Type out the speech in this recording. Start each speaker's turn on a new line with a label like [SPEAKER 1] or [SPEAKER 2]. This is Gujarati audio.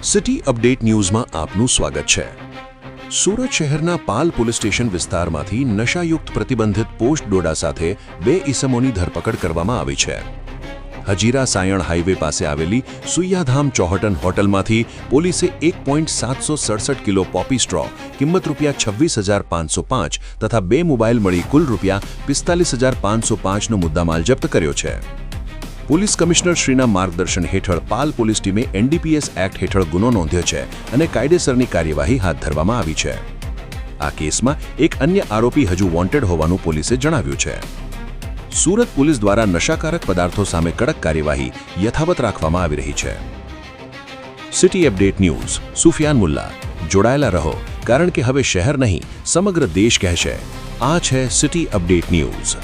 [SPEAKER 1] સિટી અપડેટ ન્યૂઝમાં આપનું સ્વાગત છે। સુરત શહેરના પાલ પોલીસ સ્ટેશન વિસ્તારમાંથી નશાયુક્ત પ્રતિબંધિત પોસ્ટ ડોડા સાથે બે ઈસમોની ધરપકડ કરવામાં આવી છે। હજીરા સાયણ હાઈવે પાસે આવેલી સુઈયાધામ ચોહટન હોટલમાંથી પોલીસે 1.767 કિલો પોપી સ્ટ્રો કિંમત ₹26,505 તથા બે મોબાઈલ મળી કુલ ₹45,505નો મુદ્દામાલ જપ્ત કર્યો છે। પોલીસ કમિશનર શ્રીના માર્ગદર્શન હેઠળ પાલ પોલીસ ટીમે એનડીપીએસ એક્ટ હેઠળ ગુનો નોંધ્યો છે અને કાયદેસરની કાર્યવાહી હાથ ધરવામાં આવી છે। આ કેસમાં એક અન્ય આરોપી હજુ વોન્ટેડ હોવાનું પોલીસે જણાવ્યું છે। સુરત પોલીસ દ્વારા નશાકારક પદાર્થો સામે કડક કાર્યવાહી યથાવત રાખવામાં આવી રહી છે। City update news Sufiyan Mulla, જોડાયેલા રહો, કારણ કે હવે શહેર નહીં સમગ્ર દેશ કહેશે। આ છે સિટી અપડેટ ન્યૂઝ।